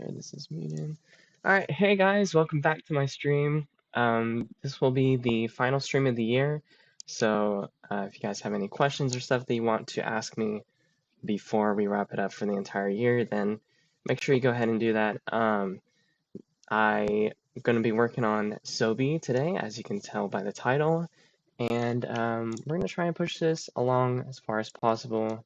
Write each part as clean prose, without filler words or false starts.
sure this is muted. Alright, hey guys, welcome back to my stream. This will be the final stream of the year. So if you guys have any questions or stuff that you want to ask me before we wrap it up for the entire year, then make sure you go ahead and do that. I'm going to be working on ZoBee today, as you can tell by the title. And we're going to try and push this along as far as possible.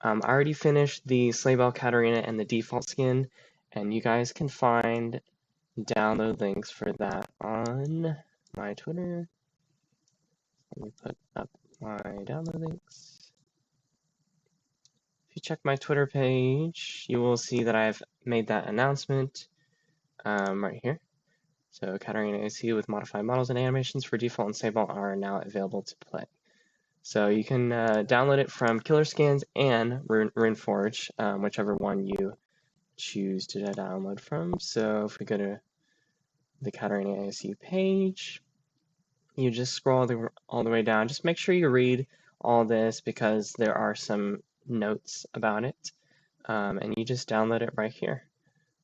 I already finished the Sleigh Bell Katarina and the default skin, and you guys can find download links for that on my Twitter. Let me put up my download links. If you check my Twitter page, you will see that I've made that announcement right here. So Katarina AC with modified models and animations for default and Sleigh Bell are now available to play. So you can download it from Killer Skins and RuneForge, whichever one you choose to download from. So if we go to the Katarina ASU page, you just scroll all the way down. Just make sure you read all this because there are some notes about it. And you just download it right here.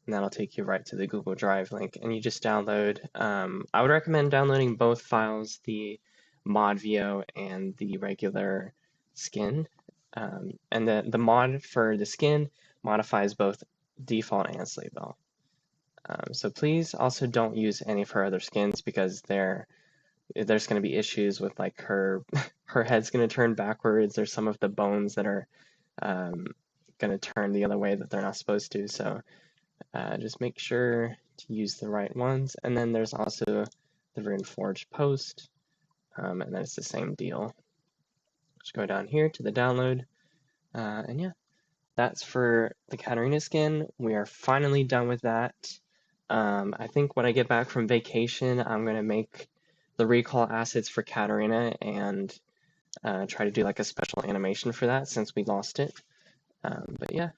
And that'll take you right to the Google Drive link. And you just download, I would recommend downloading both files, the mod VO and the regular skin. And the mod for the skin modifies both default and Sleigh Bell. So please also don't use any of her other skins because there's going to be issues with like her head's going to turn backwards, or some of the bones that are going to turn the other way that they're not supposed to. So just make sure to use the right ones. And then there's also the RuneForge post, and then it's the same deal. Just go down here to the download, and yeah, that's for the Katarina skin. We are finally done with that. I think when I get back from vacation, I'm going to make the recall assets for Katarina and try to do like a special animation for that since we lost it. But yeah,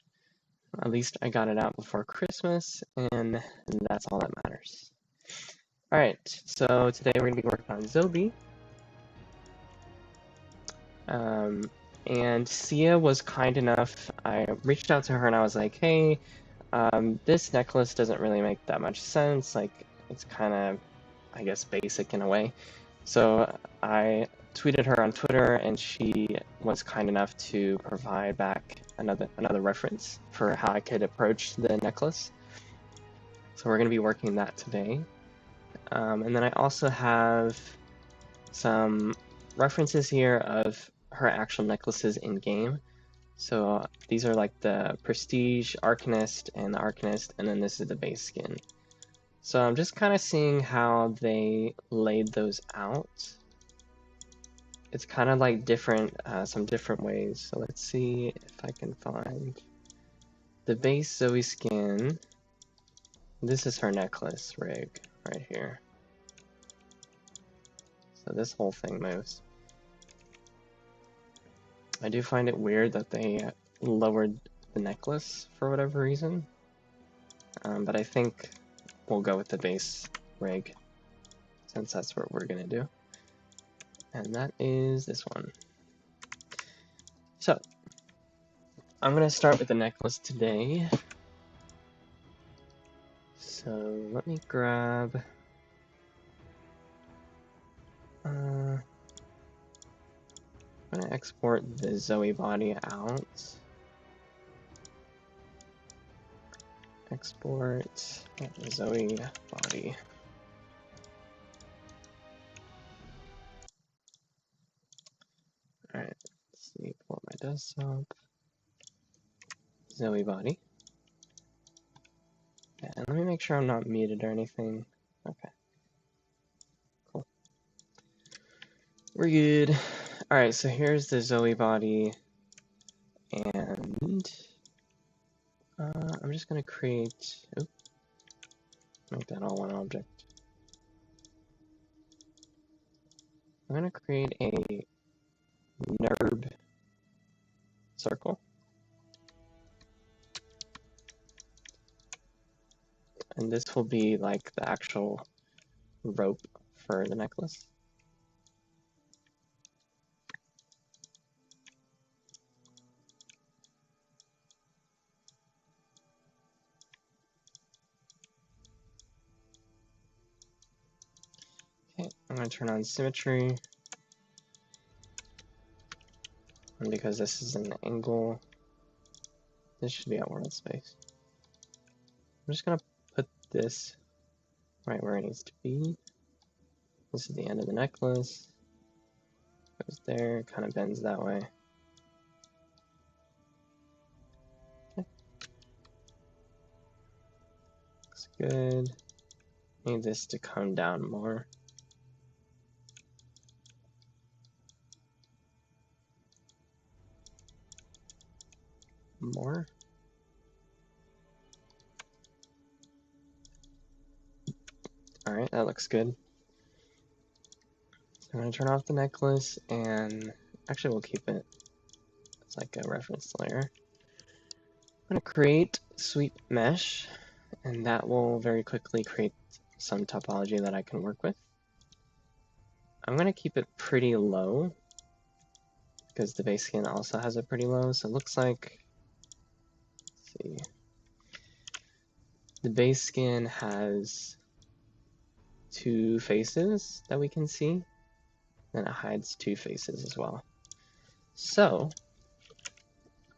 at least I got it out before Christmas, and that's all that matters. All right, so today we're going to be working on ZoBee. And Sia was kind enough, I reached out to her and I was like, hey, this necklace doesn't really make that much sense. Like, it's kind of, I guess, basic in a way. So I tweeted her on Twitter, and she was kind enough to provide back another reference for how I could approach the necklace. So we're going to be working that today. And then I also have some references here of her actual necklaces in game. So these are like the Prestige, Arcanist, and the Arcanist, and then this is the base skin. So I'm just kind of seeing how they laid those out. It's kind of like different, some different ways. So let's see if I can find the base Zoe skin. This is her necklace rig right here. So this whole thing moves. I do find it weird that they lowered the necklace for whatever reason, but I think we'll go with the base rig since that's what we're gonna do. And that is this one. So I'm gonna start with the necklace today. So let me grab I'm gonna export the Zoe body out. Export Zoe body. Alright, let's see, pull up my desktop. Zoe body. And let me make sure I'm not muted or anything. Okay. Cool. We're good. Alright, so here's the Zoe body. And I'm just gonna create, make that all one object. I'm gonna create a NURB circle. And this will be like the actual rope for the necklace. I'm going to turn on symmetry. And because this is an angle, this should be at world space. I'm just going to put this right where it needs to be. This is the end of the necklace. Goes there, kind of bends that way. Okay. Looks good. Need this to come down more. More. All right, that looks good. So I'm going to turn off the necklace, and actually we'll keep it as like a reference layer. I'm going to create sweep mesh, and that will very quickly create some topology that I can work with. I'm going to keep it pretty low because the base skin also has a pretty low, so it looks like, let's see, the base skin has 2 faces that we can see, and it hides 2 faces as well. So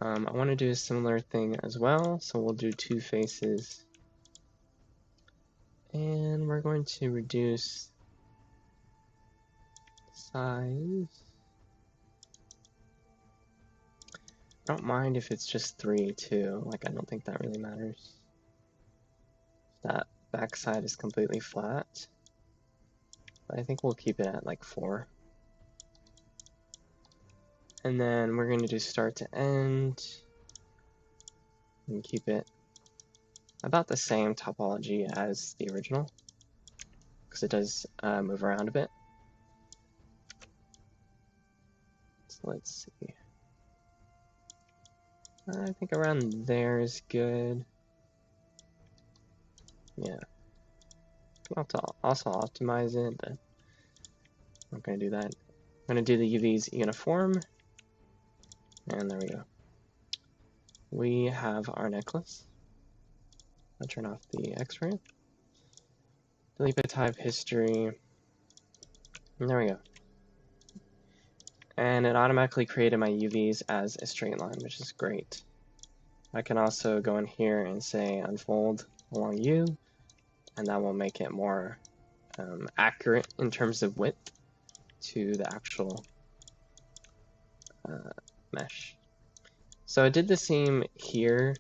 I want to do a similar thing as well, so we'll do 2 faces, and we're going to reduce size. I don't mind if it's just 3 too, like I don't think that really matters. That backside is completely flat, but I think we'll keep it at like 4. And then we're going to do start to end and keep it about the same topology as the original because it does move around a bit. So let's see. I think around there is good. Yeah. I'll have to also optimize it, but I'm not going to do that. I'm going to do the UVs uniform. And there we go. We have our necklace. I'll turn off the X-ray. Delete the type history. And there we go. And it automatically created my UVs as a straight line, which is great. I can also go in here and say unfold along U, and that will make it more accurate in terms of width to the actual mesh. So I did the same here,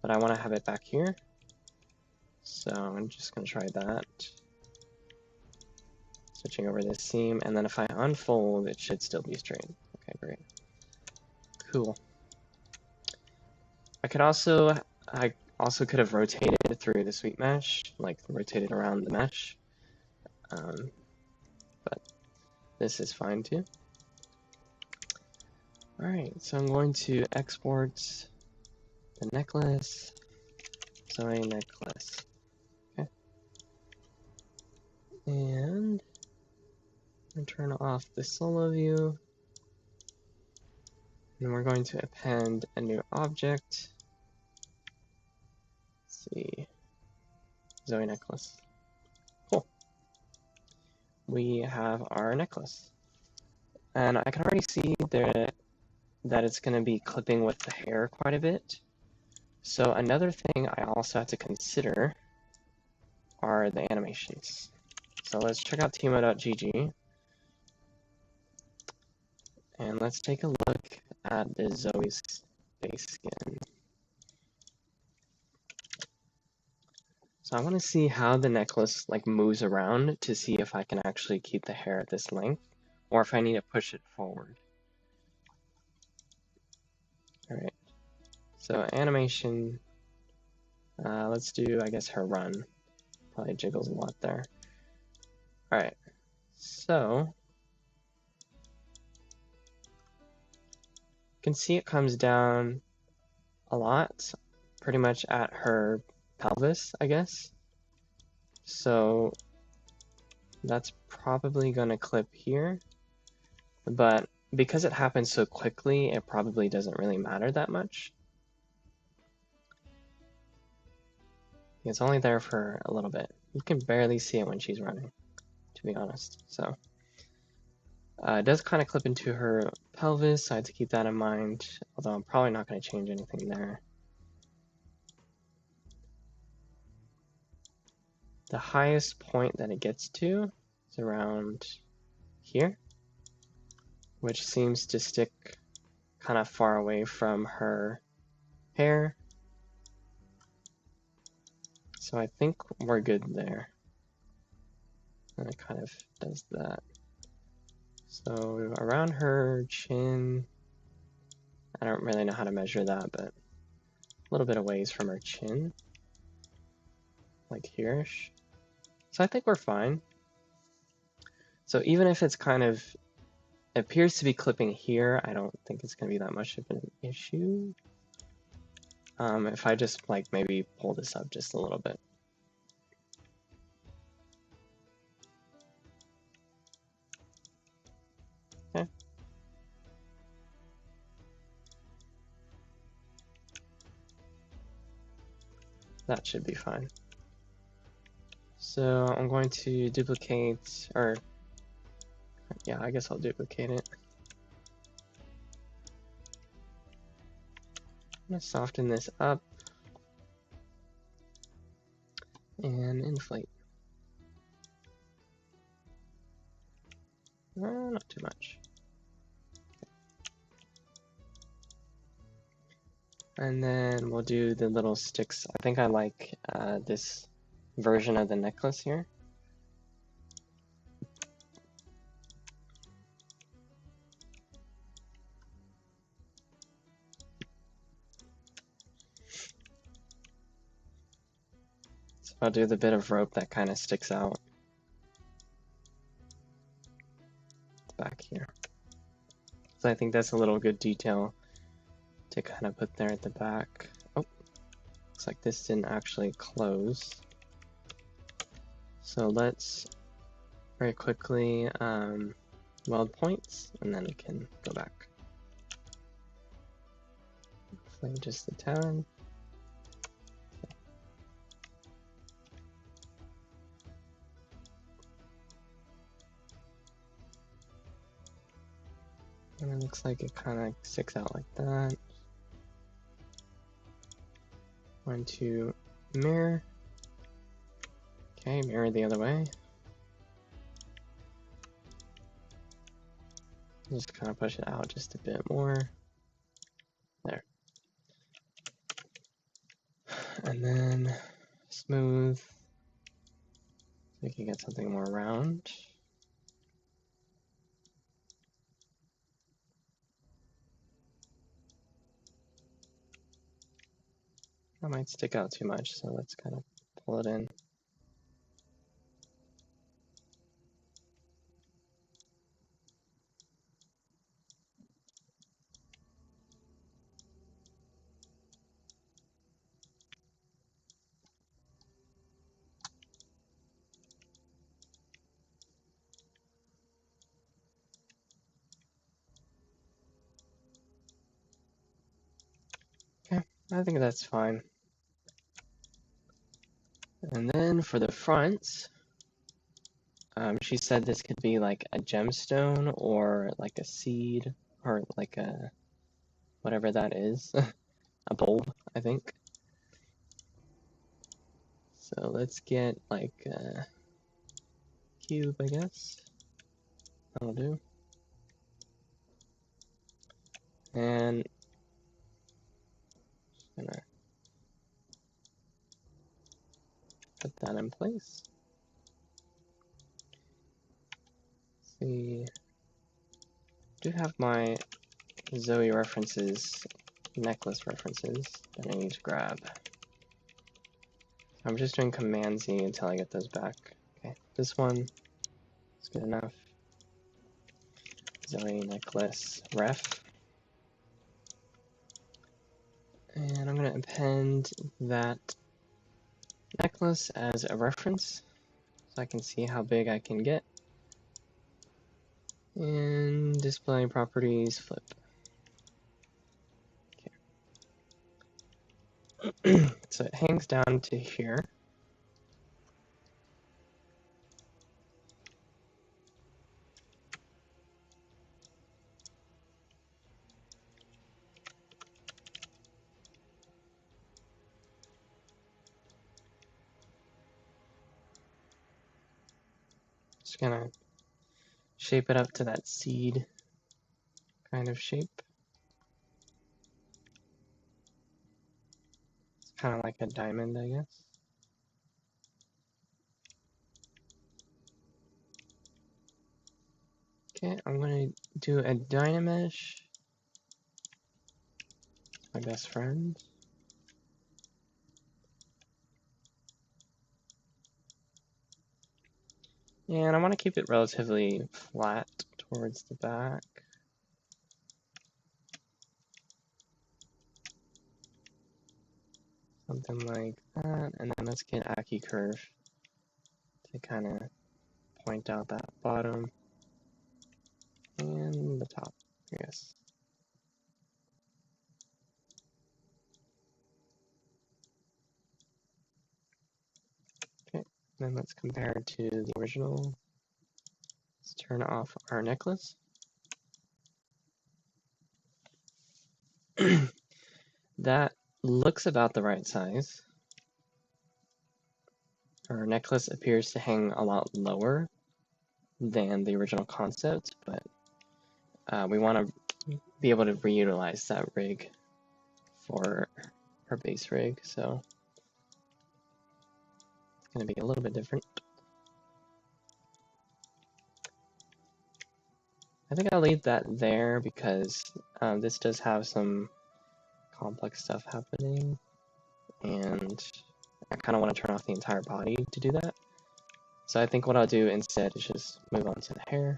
but I want to have it back here. So I'm just going to try that. Switching over this seam, and then if I unfold, it should still be straight. Okay, great. Cool. I also could have rotated through the sweep mesh, like rotated around the mesh, but this is fine too. All right, so I'm going to export the necklace, Zoe necklace. Okay, and turn off the solo view, and we're going to append a new object. Let's see, Zoe necklace. Cool. We have our necklace, and I can already see that it's going to be clipping with the hair quite a bit. So another thing I also have to consider are the animations. So let's check out timo.gg. And let's take a look at the Zoe's base skin. So I want to see how the necklace like moves around to see if I can actually keep the hair at this length or if I need to push it forward. All right, so animation, let's do, I guess, her run. Probably jiggles a lot there. All right, so you can see it comes down a lot, pretty much at her pelvis, I guess. So that's probably going to clip here, but because it happens so quickly, it probably doesn't really matter that much. It's only there for a little bit. You can barely see it when she's running. to be honest. So it does kind of clip into her pelvis, so I have to keep that in mind, although I'm probably not going to change anything there. The highest point that it gets to is around here, which seems to stick kind of far away from her hair. So I think we're good there. And it kind of does that. So around her chin, I don't really know how to measure that, but a little bit of ways from her chin, like here-ish. So I think we're fine. So even if it's kind of, it appears to be clipping here, I don't think it's going to be that much of an issue. If I just like maybe pull this up just a little bit. Okay. That should be fine. So I'm going to duplicate, or yeah, I guess I'll duplicate it. I'm going to soften this up and inflate. Not too much. And then we'll do the little sticks. I think I like this version of the necklace here. So I'll do the bit of rope that kind of sticks out back here. So I think that's a little good detail to kind of put there at the back. Oh, looks like this didn't actually close. So let's very quickly weld points, and then we can go back. Hopefully just the tad. And it looks like it kind of sticks out like that. Going to mirror. Okay, mirror the other way. Just kind of push it out just a bit more. There. And then smooth. So we can get something more round. That might stick out too much, so let's kind of pull it in. Okay, I think that's fine. And then for the front, she said this could be like a gemstone or like a seed or like a whatever that is, a bulb, I think. So let's get like a cube, I guess. That'll do. And just gonna put that in place. See, I do have my Zoe references, necklace references that I need to grab. I'm just doing Command Z until I get those back. Okay, this one is good enough. Zoe necklace ref. And I'm going to append that necklace as a reference so I can see how big I can get. And display properties, flip. Okay. So it hangs down to here. Just gonna shape it up to that seed kind of shape. It's kind of like a diamond, I guess. Okay, I'm gonna do a Dynamesh. My best friend. And I want to keep it relatively flat towards the back. Something like that. And then let's get Aki Curve to kind of point out that bottom and the top, I guess. Okay, then let's compare it to the original. Let's turn off our necklace. That looks about the right size. Our necklace appears to hang a lot lower than the original concept, but we want to be able to reutilize that rig for our base rig, so it's going to be a little bit different. I think I'll leave that there because this does have some complex stuff happening, and I kind of want to turn off the entire body to do that. So I think what I'll do instead is just move on to the hair.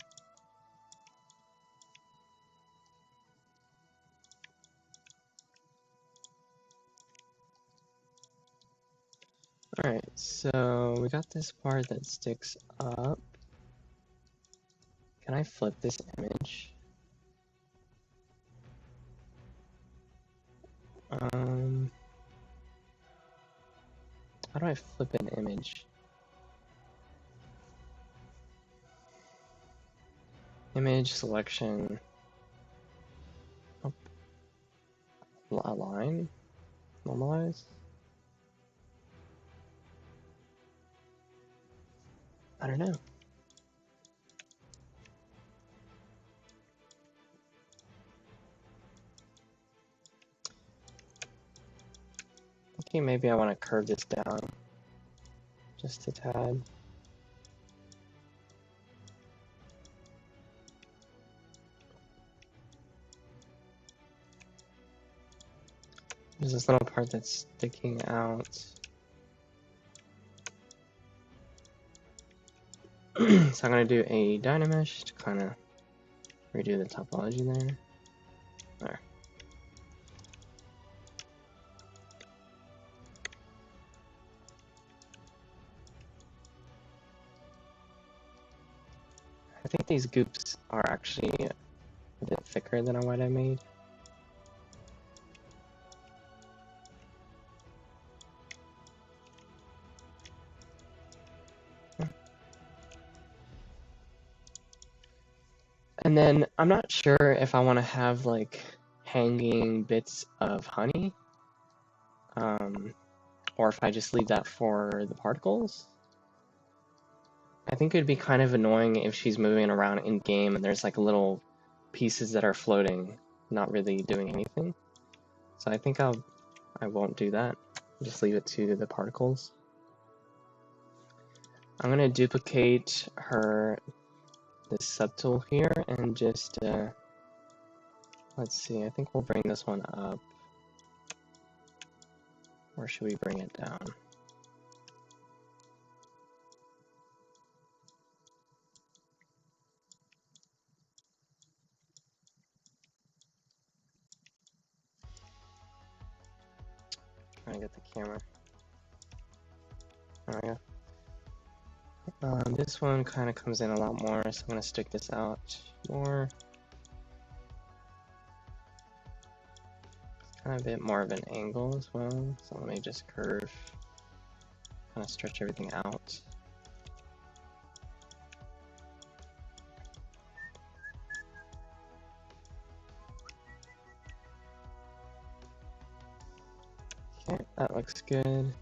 Alright, so we got this part that sticks up. Can I flip this image? How do I flip an image? Image selection. Oh, align? Normalize? I don't know. Okay, maybe I want to curve this down just a tad. There's this little part that's sticking out. So I'm going to do a Dynamesh to kind of redo the topology there. There. I think these goops are actually a bit thicker than what I made. And then I'm not sure if I want to have like hanging bits of honey, or if I just leave that for the particles. I think it'd be kind of annoying if she's moving around in game and there's like little pieces that are floating, not really doing anything. So I think I won't do that. Just leave it to the particles. I'm gonna duplicate this subtool here and just let's see. I think we'll bring this one up, or should we bring it down? Trying to get the camera. There we go. This one kind of comes in a lot more, so I'm going to stick this out more. It's kind of a bit more of an angle as well, so let me just curve, kind of stretch everything out. Okay, that looks good.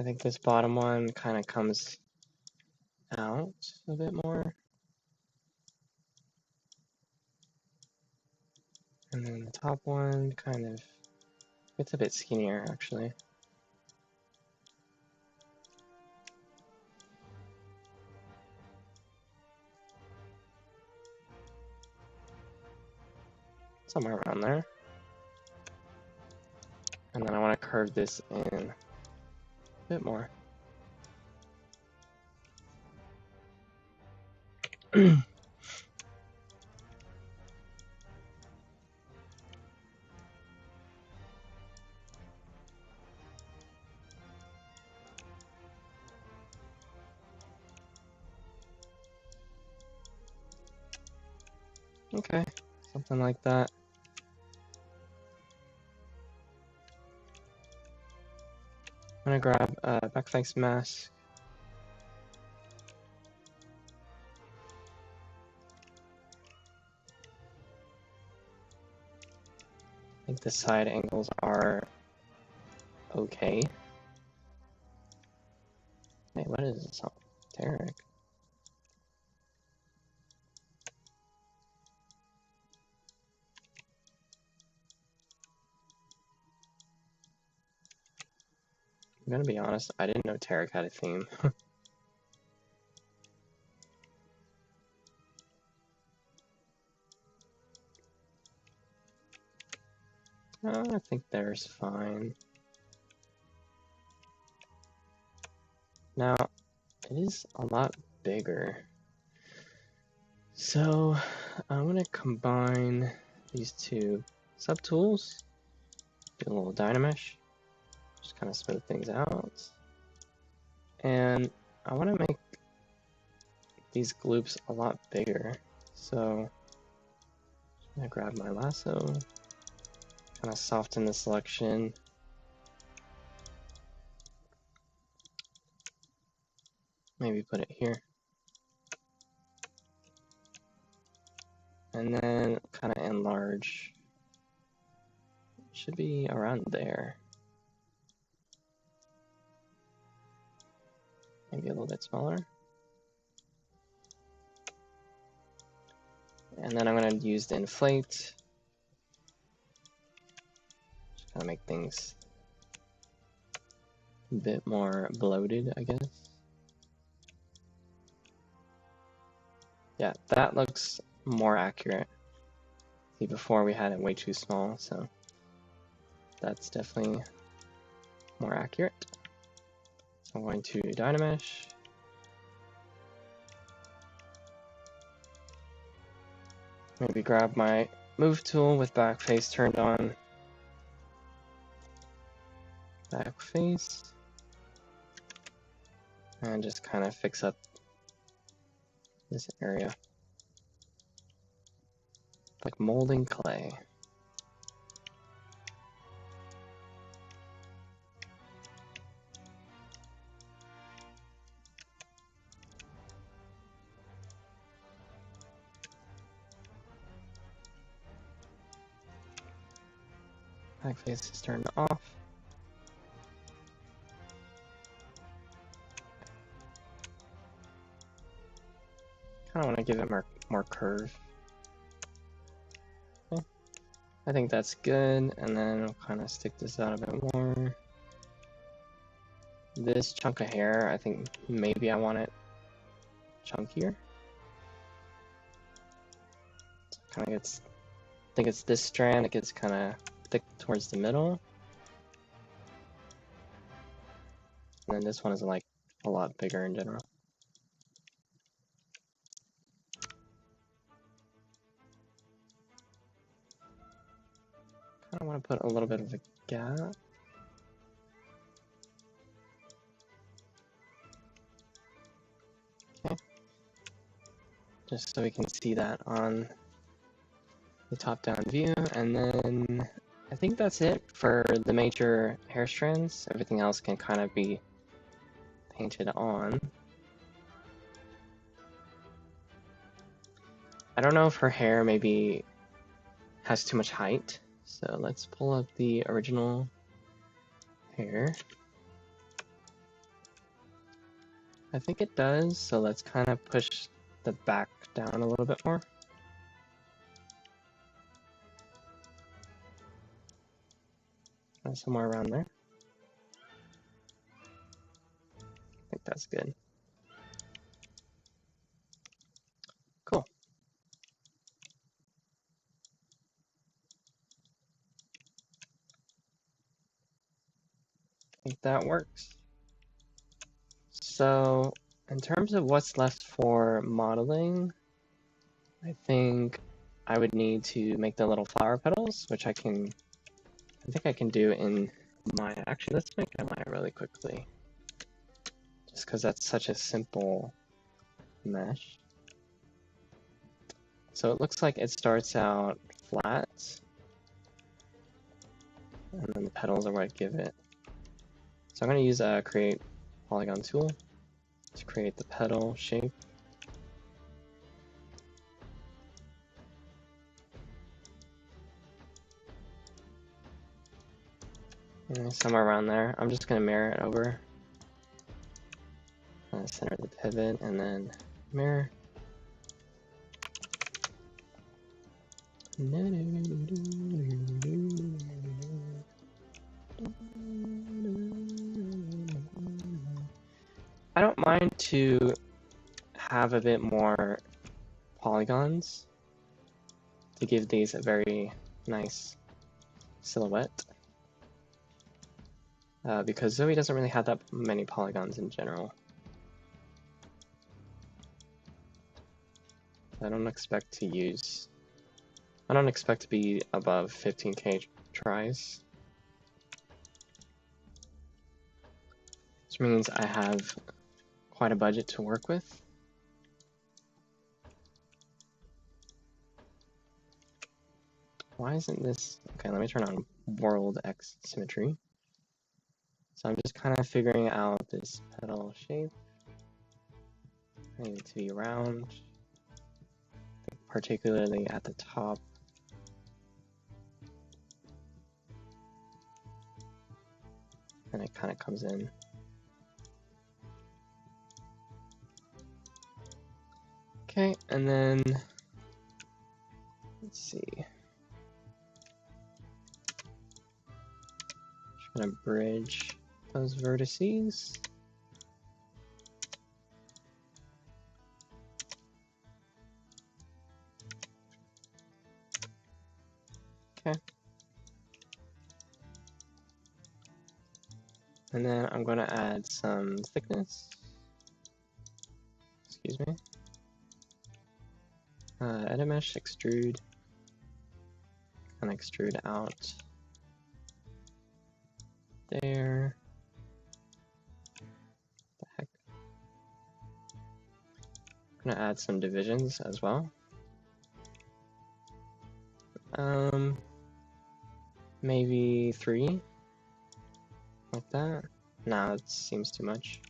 think this bottom one kind of comes out a bit more. And then the top one kind of gets a bit skinnier, actually. Somewhere around there. And then I want to curve this in a bit more. Okay, something like that. I'm gonna grab a backface mask. I think the side angles are okay. Wait, what is this? Tarek. I'm gonna be honest, I didn't know Tarek had a theme. I think there's fine. Now, it is a lot bigger. So, I'm gonna combine these two subtools, do a little Dynamesh, just kind of smooth things out. And I want to make these gloops a lot bigger. So, I'm gonna grab my lasso, kind of soften the selection. Maybe put it here. And then kind of enlarge. Should be around there. Maybe a little bit smaller. And then I'm going to use the inflate. Just kind of make things a bit more bloated, I guess. Yeah, that looks more accurate. See, before we had it way too small, so that's definitely more accurate. So I'm going to Dynamesh. Maybe grab my move tool with backface turned on. Backface. And just kind of fix up this area. Like molding clay. Backface is turned off. Kind of want to give it more curve. Okay. I think that's good, and then I'll kind of stick this out a bit more. This chunk of hair, I think maybe I want it chunkier. So kind of gets, I think it's this strand, it gets kind of thick towards the middle. And then this one is like a lot bigger in general. Kind of want to put a little bit of a gap. Okay. Just so we can see that on the top-down view, and then I think that's it for the major hair strands. Everything else can kind of be painted on. I don't know if her hair maybe has too much height, so let's pull up the original hair. I think it does, so let's kind of push the back down a little bit more. Somewhere around there. I think that's good. Cool. I think that works. So in terms of what's left for modeling, I think I would need to make the little flower petals, which I think I can do in Maya. Actually, let's make it in Maya really quickly, just because that's such a simple mesh. So it looks like it starts out flat, and then the petals are what give it. So I'm going to use a create polygon tool to create the petal shape. And somewhere around there, I'm just going to mirror it over. Center the pivot and then mirror. I don't mind to have a bit more polygons to give these a very nice silhouette. Because ZoBee doesn't really have that many polygons in general. I don't expect to be above 15K tries. Which means I have quite a budget to work with. Why isn't this? Okay, let me turn on World X Symmetry. So I'm just kind of figuring out this petal shape. I need it to be round, particularly at the top. And it kind of comes in. Okay, and then let's see. Just gonna bridge those vertices. Okay. And then I'm going to add some thickness. Excuse me. Edit mesh, extrude, and extrude out there. The heck. I'm going to add some divisions as well. Maybe 3. Like that. Nah, it seems too much.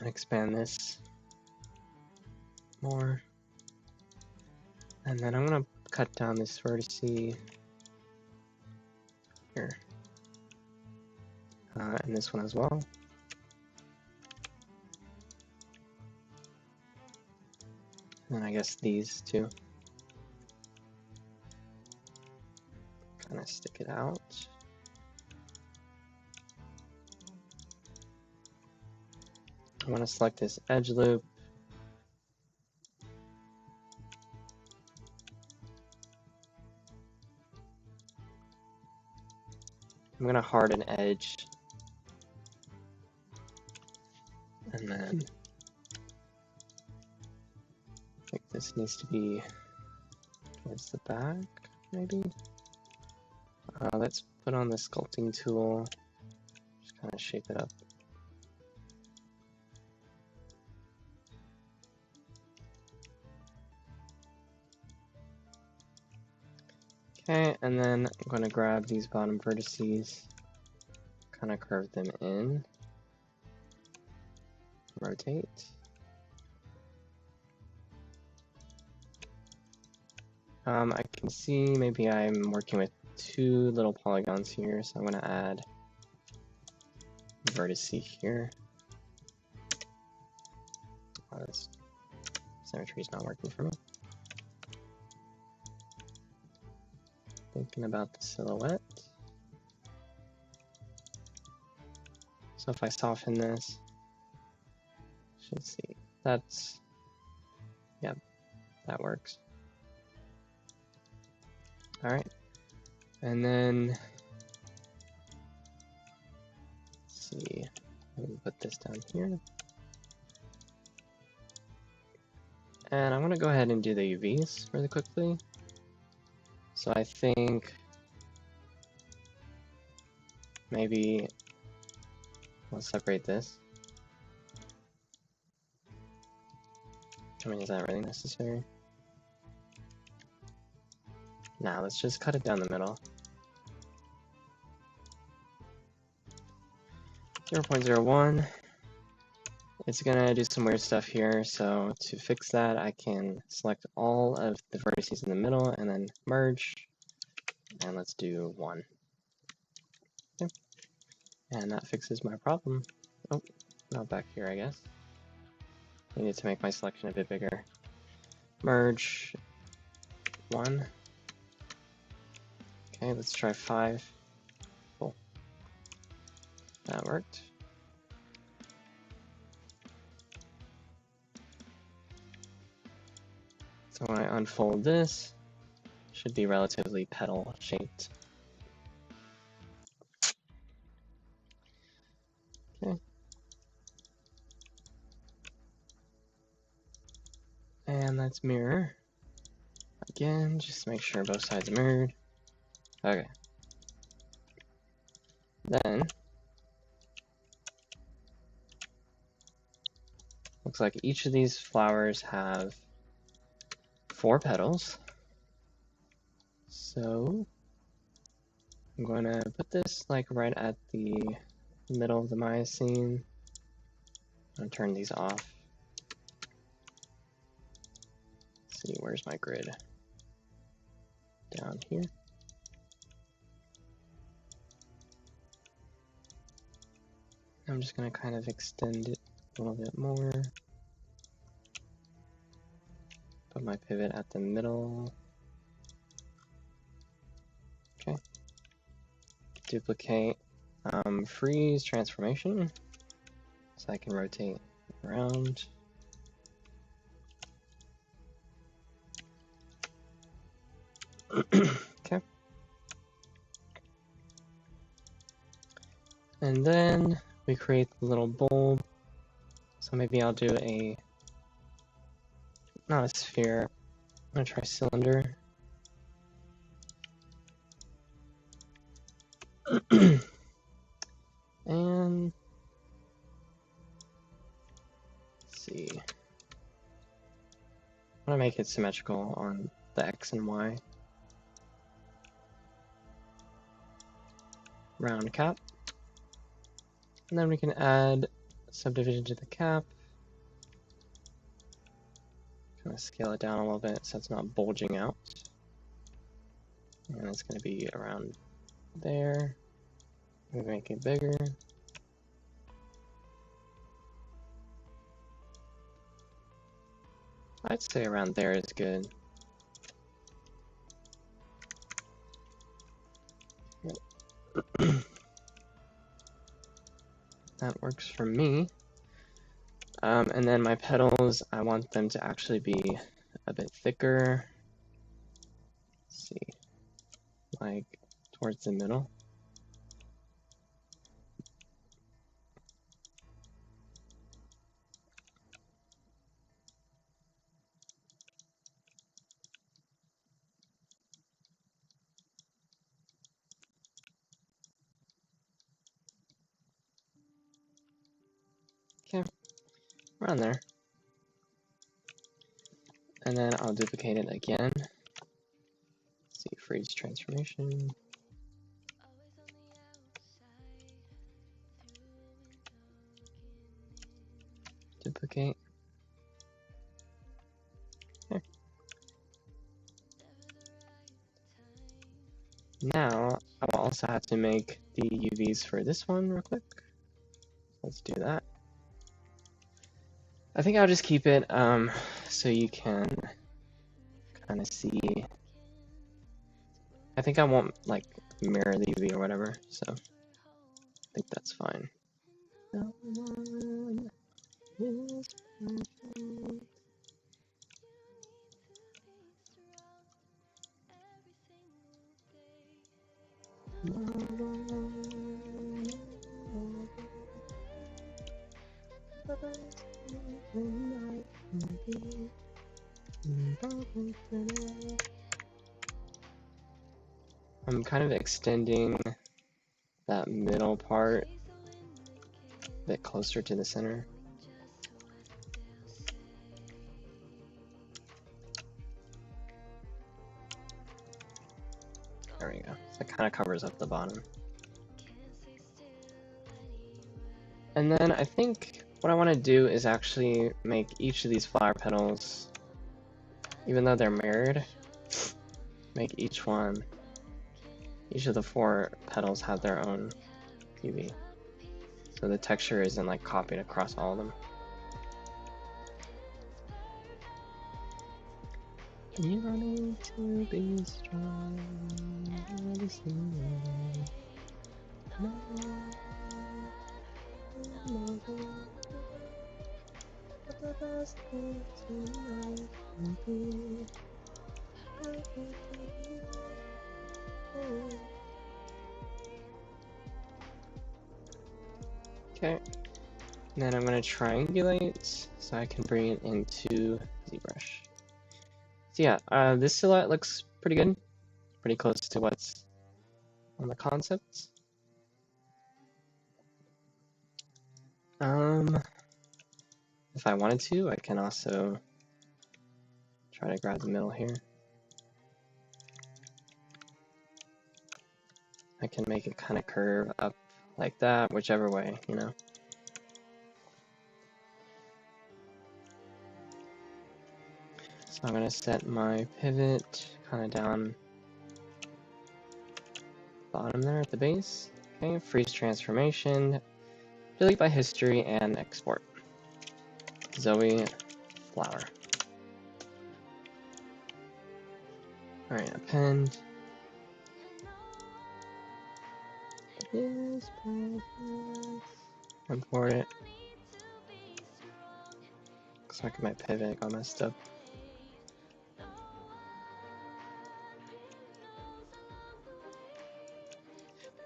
Expand this more. And then I'm gonna cut down this vertex here. And this one as well. And I guess these two. Kind of stick it out. I want to select this edge loop. I'm going to harden edge. And then I think this needs to be towards the back, maybe. Let's put on the sculpting tool. Just kind of shape it up. Okay, and then I'm going to grab these bottom vertices, kind of curve them in, rotate. I can see maybe I'm working with 2 little polygons here, so I'm going to add vertex here. Oh, this symmetry is not working for me. Thinking about the silhouette. So if I soften this, should see. That's, yeah, that works. All right, and then let's see. Let me put this down here, and I'm gonna go ahead and do the UVs really quickly. So I think maybe we'll separate this. I mean, is that really necessary? Nah, let's just cut it down the middle. 0.01. It's gonna do some weird stuff here, so to fix that, I can select all of the vertices in the middle and then merge, and let's do 1. Okay. And that fixes my problem. Oh, not back here, I guess. I needed to make my selection a bit bigger. Merge 1. Okay, let's try 5. Cool. That worked. So when I unfold this, it should be relatively petal shaped. Okay. And let's mirror. Again, just make sure both sides are mirrored. Okay. Then, looks like each of these flowers have 4 petals. So, I'm going to put this like right at the middle of the mycene. I'm going to turn these off. Let's see, where's my grid? Down here. I'm just going to kind of extend it a little bit more. Put my pivot at the middle. Okay. Duplicate. Freeze transformation. So I can rotate around. Okay. And then we create the little bulb. So maybe I'll do not a sphere. I'm gonna try cylinder. And let's see. I'm gonna make it symmetrical on the X and Y. Round cap. And then we can add subdivision to the cap. Kind of scale it down a little bit so it's not bulging out. And it's going to be around there. We make it bigger. I'd say around there is good. That works for me. And then my petals, I want them to actually be a bit thicker. Let's see, like towards the middle. Okay, around there. And then I'll duplicate it again. Let's see, freeze transformation. Duplicate. Okay. Now, I will also have to make the UVs for this one real quick. let's do that. I think I'll just keep it so you can kind of see. I think I won't like mirror the UV or whatever, so I think that's fine. I'm kind of extending that middle part a bit closer to the center. There we go. So it kind of covers up the bottom. And then I think what I want to do is actually make each of these flower petals, even though they're mirrored, make each of the 4 petals have their own UV. So the texture isn't like copied across all of them. You don't need to be strong. Okay, and then I'm going to triangulate so I can bring it into ZBrush. So yeah, this silhouette looks pretty good, pretty close to what's on the concepts. If I wanted to, I can also try to grab the middle here. I can make it kind of curve up like that, whichever way, you know. So I'm going to set my pivot kind of down bottom there at the base. Okay, freeze transformation, delete by history, and export. ZoBee flower. Alright, append. Import it. Looks like my pivot got messed up.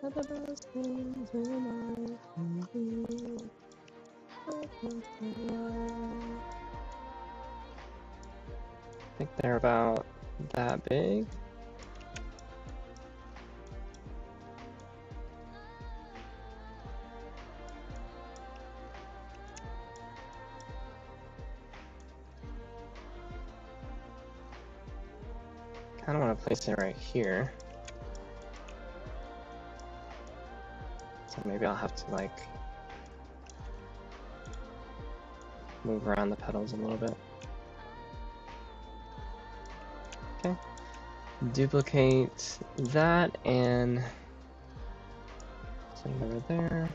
I think they're about that big. Kind of want to place it right here. So maybe I'll have to like move around the petals a little bit. Okay. Duplicate that and send it over there.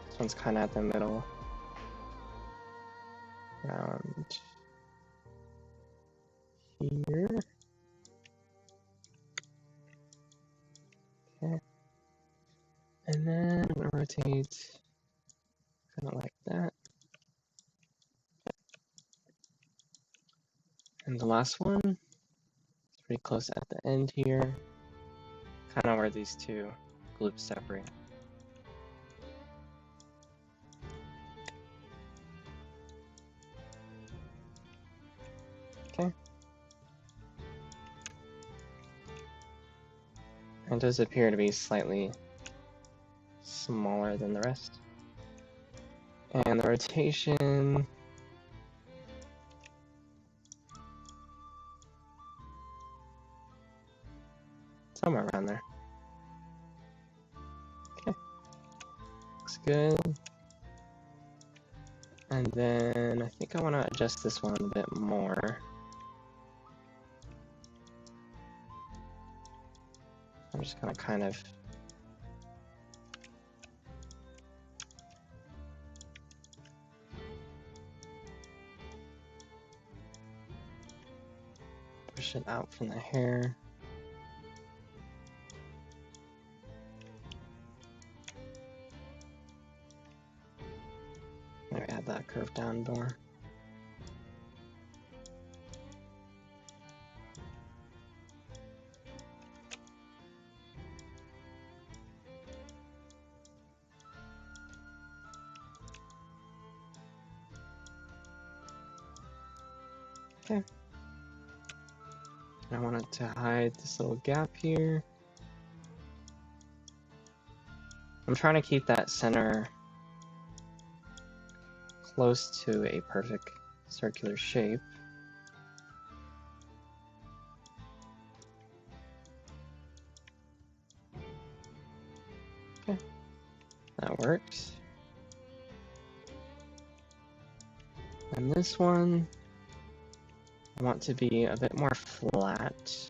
This one's kind of at the middle. Around here. Okay. And then I'm going to rotate kind of like that. And the last one is pretty close at the end here. Kind of where these two groups separate. Okay. It does appear to be slightly smaller than the rest. And the rotation, somewhere around there. Okay, looks good. And then I think I want to adjust this one a bit more. I'm just gonna kind of push it out from the hair. Maybe add that curve down more. Okay. I want it to hide this little gap here. I'm trying to keep that center close to a perfect circular shape. Okay, that works. And this one, I want to be a bit more flat. So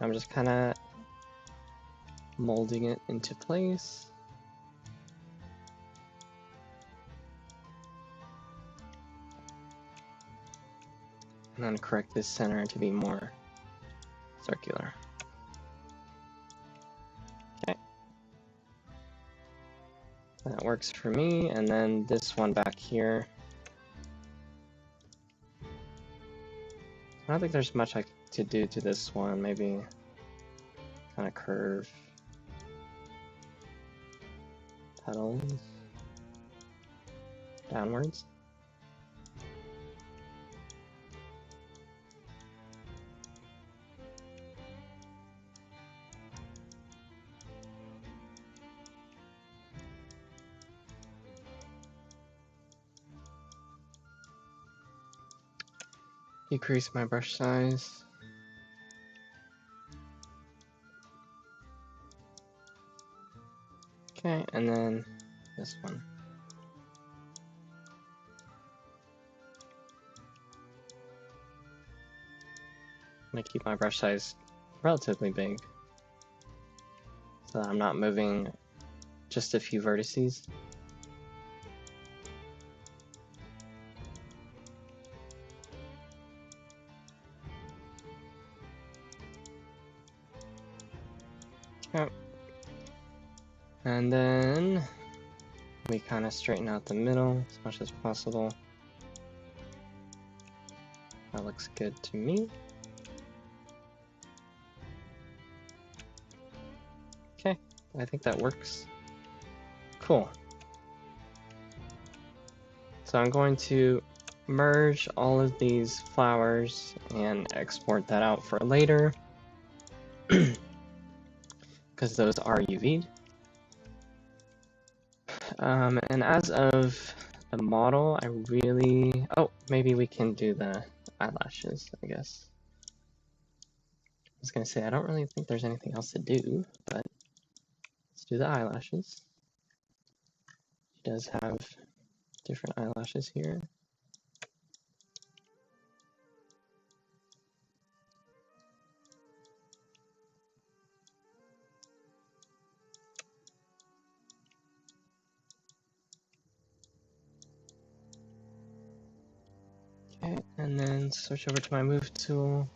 I'm just kind of molding it into place. And then correct this center to be more circular. Okay. That works for me. And then this one back here. I don't think there's much to do to this one. Maybe kind of curve petals downwards. Decrease my brush size. Okay, and then this one. I'm gonna keep my brush size relatively big so that I'm not moving just a few vertices. Okay. And then we kind of straighten out the middle as much as possible. That looks good to me. Okay, I think that works. Cool. So I'm going to merge all of these flowers and export that out for later because those are UV'd. And as of the model, I really... Oh, maybe we can do the eyelashes, I guess. I was going to say, I don't really think there's anything else to do, but let's do the eyelashes. She does have different eyelashes here. Okay, and then switch over to my move tool.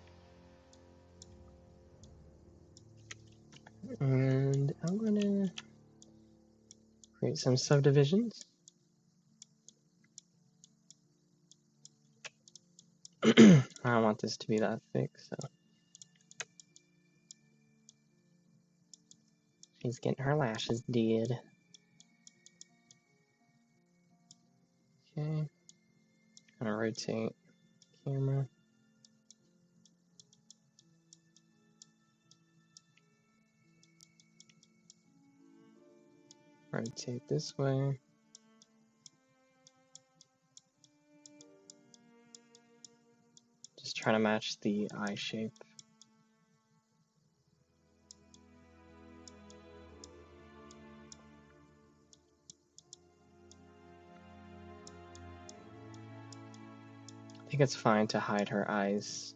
And I'm gonna create some subdivisions. I don't want this to be that thick, so. She's getting her lashes did. Okay, gonna rotate camera. Rotate this way. Just trying to match the eye shape. I think it's fine to hide her eyes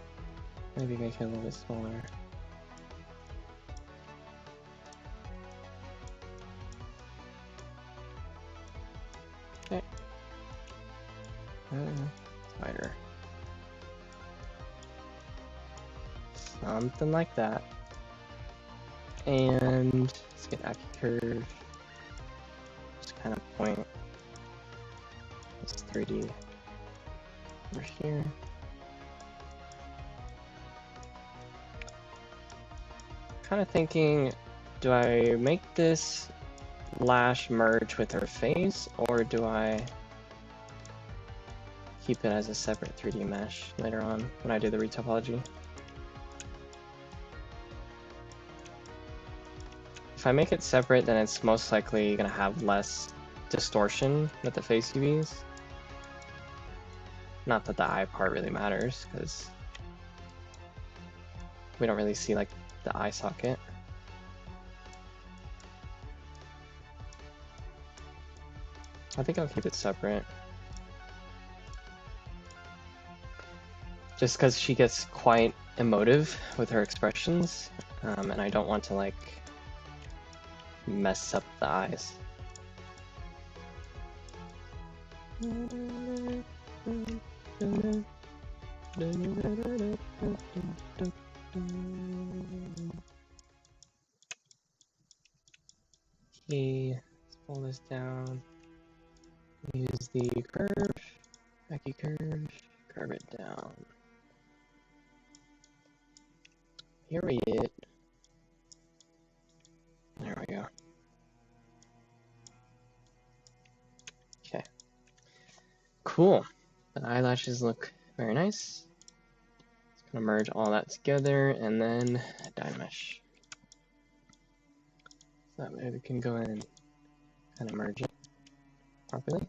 Maybe make it a little bit smaller. Okay. Wider. Something like that. And let's get Aki curve. Just kind of point this 3D over here. Kind of thinking, do I make this lash merge with her face, or do I keep it as a separate 3D mesh later on when I do the retopology? If I make it separate, then it's most likely going to have less distortion with the face UVs. Not that the eye part really matters, because we don't really see like the eye socket. I think I'll keep it separate. Just because she gets quite emotive with her expressions, and I don't want to like mess up the eyes. Okay, let's pull this down. Use the curve, Aki curve, curve it down. Period. There we go. Okay. Cool. The eyelashes look very nice. Just gonna merge all that together and then Dynamesh. So that way we can go in and kind of merge it properly.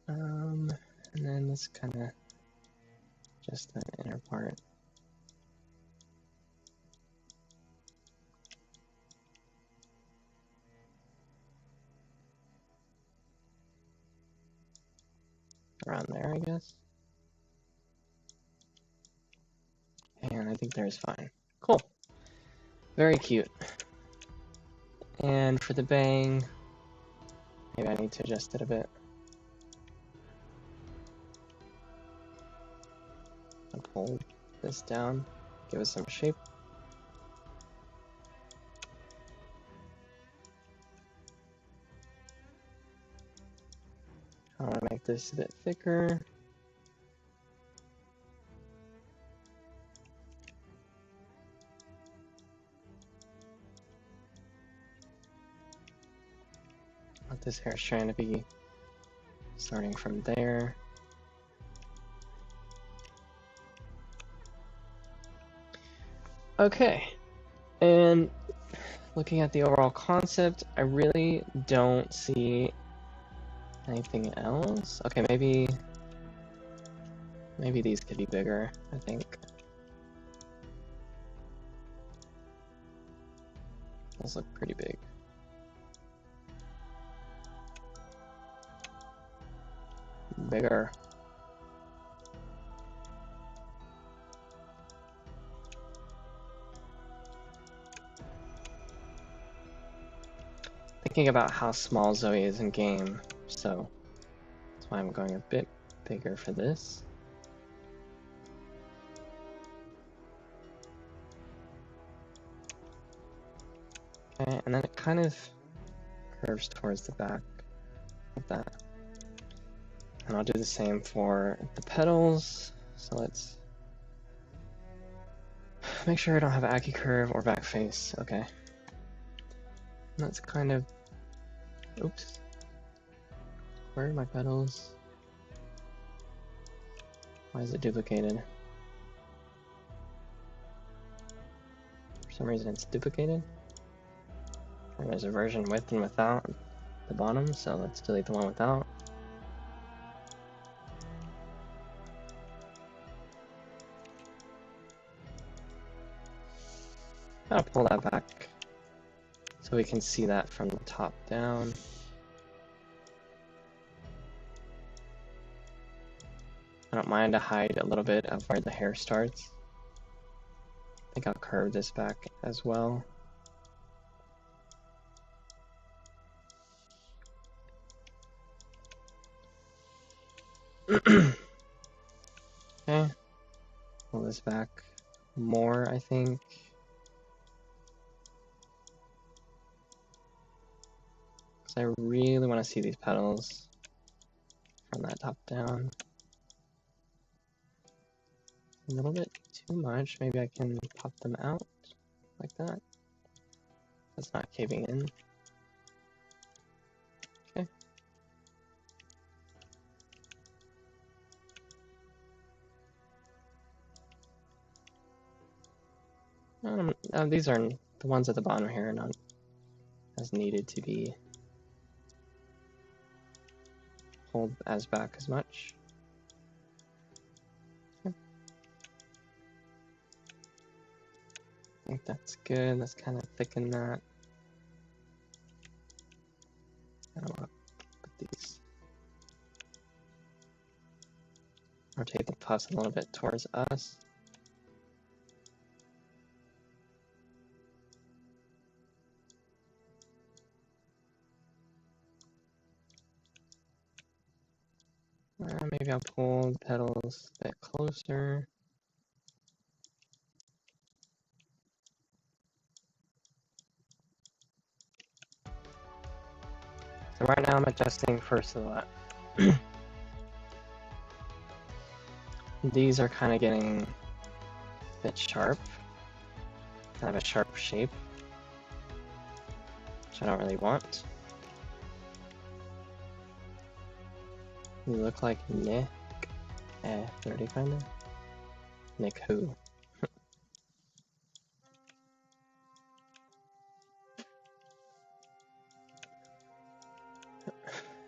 And then let's kind of just the inner part. Around there, I guess. And I think there's fine. Cool. Very cute. And for the bang, maybe I need to adjust it a bit. I'll pull this down, give it some shape. I want to make this a bit thicker. I want this hair strand to be starting from there. Okay, and looking at the overall concept, I really don't see anything else. Okay, maybe these could be bigger, I think. Those look pretty big. Bigger. Thinking about how small Zoe is in game, so that's why I'm going a bit bigger for this. Okay, and then it kind of curves towards the back of that. And I'll do the same for the petals. So let's make sure I don't have Aki curve or back face. Okay. And that's kind of, oops. Where are my petals? Why is it duplicated? For some reason it's duplicated. And there's a version with and without the bottom, so let's delete the one without. I'll pull that back so we can see that from the top down. I don't mind to hide a little bit of where the hair starts. I think I'll curve this back as well. Okay, pull this back more, I think. Because I really want to see these petals from that top down. A little bit too much. Maybe I can pop them out like that. That's not caving in. Okay. These are the ones at the bottom here are not as needed to be pulled as back as much. Okay. I think that's good. Let's kind of thicken that. I don't want to put these. Rotate the pus a little bit towards us. Maybe I'll pull the petals a bit closer. So right now I'm adjusting for silhouette. These are kind of getting a bit sharp, kind of a sharp shape, which I don't really want. You look like Nick. 30 kind of. Nick who?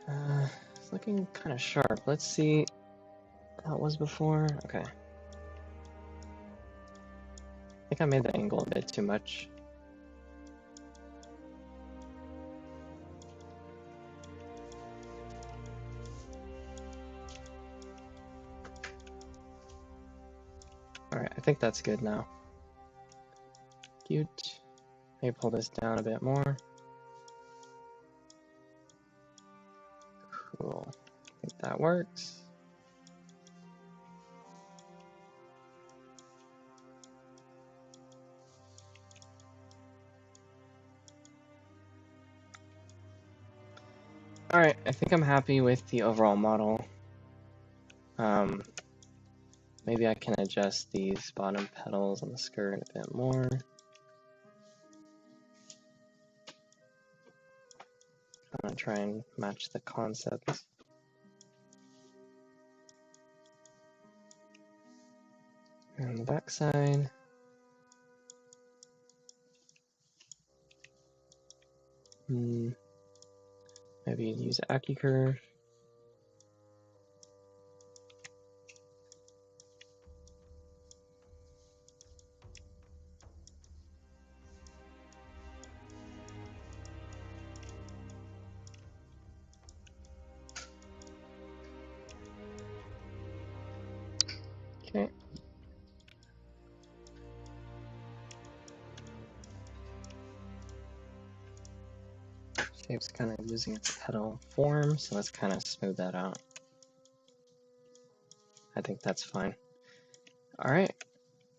It's looking kind of sharp. Let's see how it was before. Okay. I think I made the angle a bit too much. Alright, I think that's good now. Cute. Maybe pull this down a bit more. Cool. I think that works. Alright, I think I'm happy with the overall model. Maybe I can adjust these bottom petals on the skirt a bit more. I'm gonna try and match the concept. And the back side. Maybe use AccuCurve. Okay. Shape's kind of losing its petal form, so let's kind of smooth that out. I think that's fine. All right.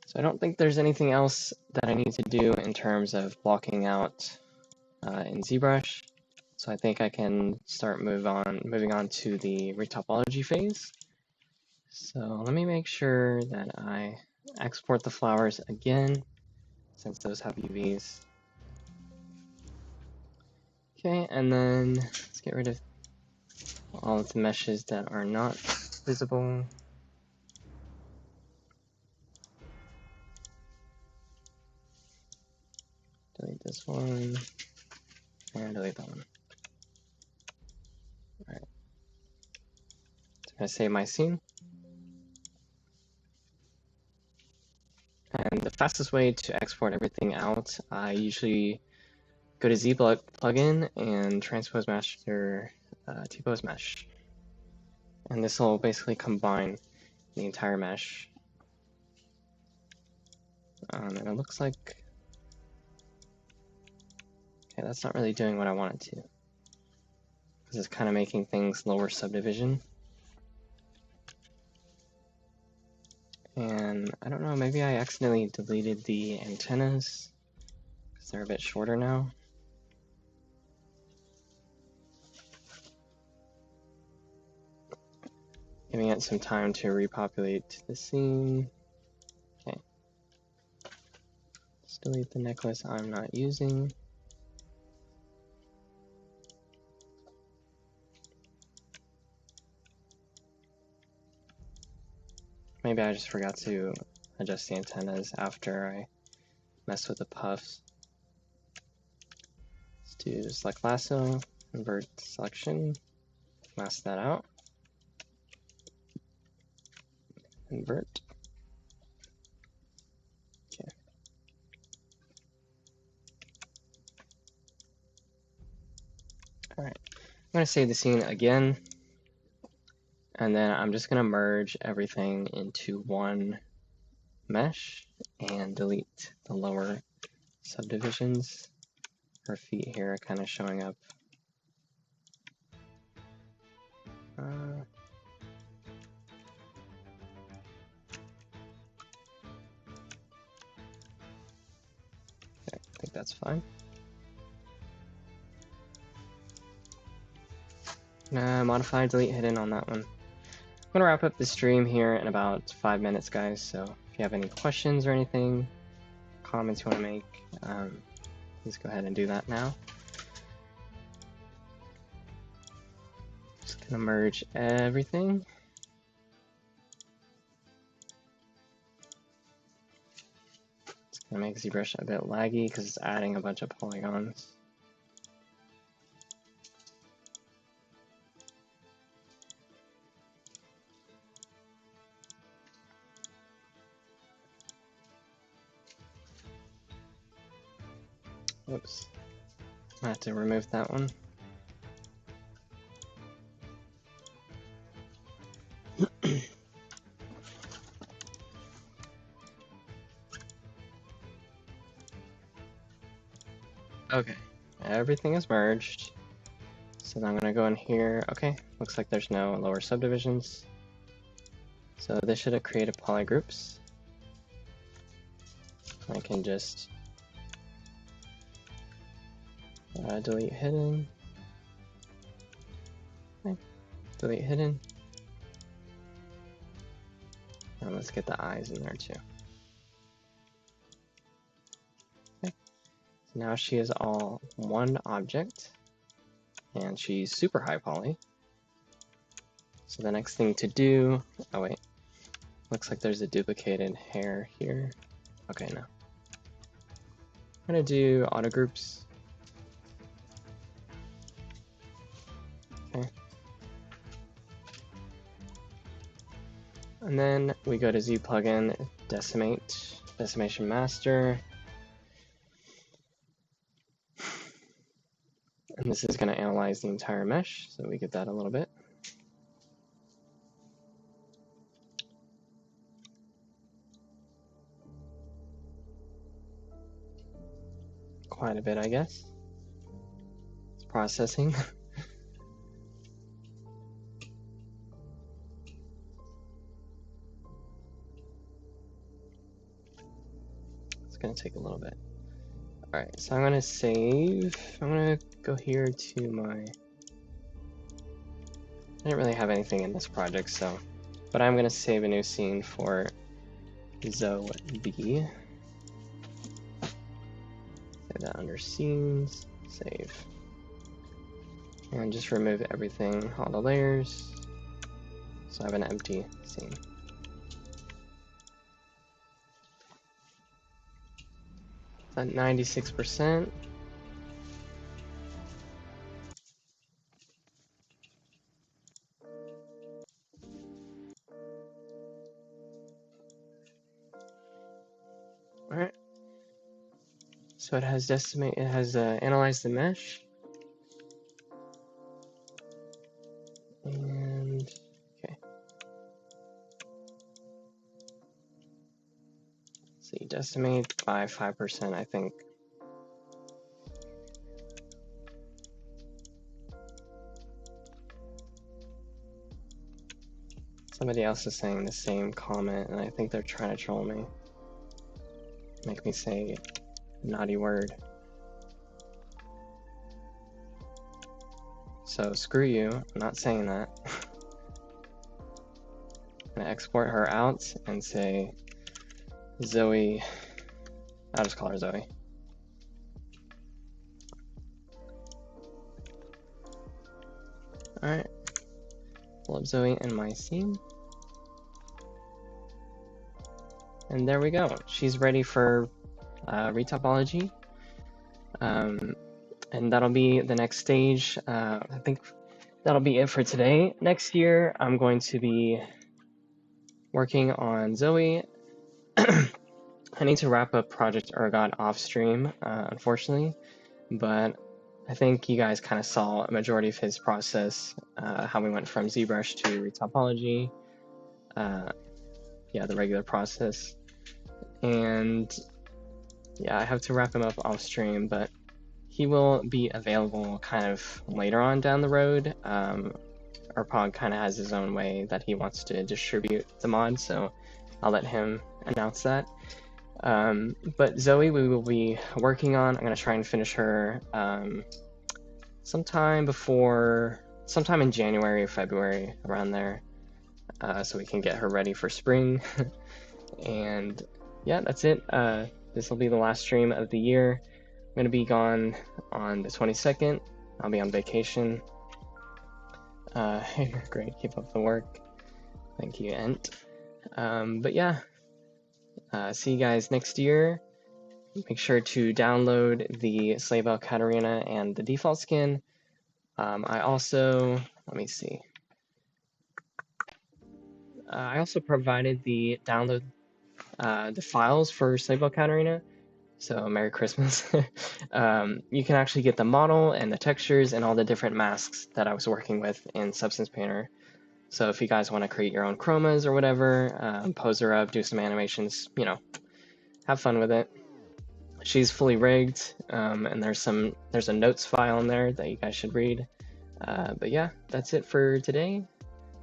So I don't think there's anything else that I need to do in terms of blocking out in ZBrush. So I think I can start moving on to the retopology phase. So let me make sure that I export the flowers again, since those have UVs. Okay, and then let's get rid of all of the meshes that are not visible. Delete this one, and delete that one. All right, so I'm gonna save my scene. And the fastest way to export everything out, I usually go to ZBrush plugin and transpose master T-pose mesh. And this will basically combine the entire mesh. And it looks like, okay, that's not really doing what I want it to, because it's kind of making things lower subdivision. And I don't know, maybe I accidentally deleted the antennas because they're a bit shorter now. Giving it some time to repopulate the scene. Okay. Let's delete the necklace I'm not using. Maybe I just forgot to adjust the antennas after I messed with the puffs. Let's do select lasso, invert selection, mask that out, invert. Okay. All right, I'm gonna save the scene again, and then I'm just gonna merge everything into one mesh and delete the lower subdivisions. Her feet here are kind of showing up. Okay, I think that's fine. Modify, delete, hidden on that one. I'm gonna wrap up the stream here in about 5 minutes, guys. So if you have any questions or anything, comments you want to make, please go ahead and do that now. Just gonna merge everything. It's gonna make ZBrush a bit laggy because it's adding a bunch of polygons. Whoops. I have to remove that one. Okay, everything is merged. So I'm gonna go in here. Okay, looks like there's no lower subdivisions. So this should have created polygroups. I can just delete hidden. Okay. Delete hidden. And let's get the eyes in there too. Okay. So now she is all one object, and she's super high poly. So the next thing to do, oh wait, looks like there's a duplicated hair here. Okay, no. I'm gonna do auto groups. Okay. And then we go to Z plugin, decimate, decimation master. And this is gonna analyze the entire mesh, so we get that a little bit. Quite a bit, I guess. It's processing. It's gonna take a little bit. All right, so I'm gonna save. I'm gonna go here to my, I didn't really have anything in this project, so, but I'm gonna save a new scene for ZoBee. Save that under scenes, save. And just remove everything, all the layers. So I have an empty scene. At 96%. All right. So it has analyzed the mesh. And okay. So you decimate by 5%, I think. Somebody else is saying the same comment, and I think they're trying to troll me. Make me say a naughty word. So screw you, I'm not saying that. I'm gonna export her out and say Zoe. I'll just call her Zoe. Alright. Pull up Zoe in my scene. And there we go. She's ready for retopology. And that'll be the next stage. I think that'll be it for today. Next year, I'm going to be working on Zoe. I need to wrap up Project Ergot off stream, unfortunately, but I think you guys kind of saw a majority of his process, how we went from Zbrush to retopology, yeah, the regular process. And yeah, I have to wrap him up off stream, but he will be available kind of later on down the road. Arpog kind of has his own way that he wants to distribute the mod, so I'll let him announce that. But Zoe, we will be working on. I'm going to try and finish her sometime in January or February, around there, so we can get her ready for spring. And yeah, that's it. This will be the last stream of the year. I'm going to be gone on the 22nd. I'll be on vacation. Great, keep up the work. Thank you, Ent. But yeah, see you guys next year. Make sure to download the Sleigh Bell Katarina and the default skin. I also, let me see. I also provided the download, the files for Sleigh Bell Katarina. So Merry Christmas. You can actually get the model and the textures and all the different masks that I was working with in Substance Painter. So if you guys want to create your own chromas or whatever, pose her up, do some animations, you know, have fun with it. She's fully rigged, and there's a notes file in there that you guys should read. But yeah, that's it for today.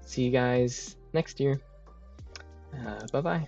See you guys next year. Bye-bye.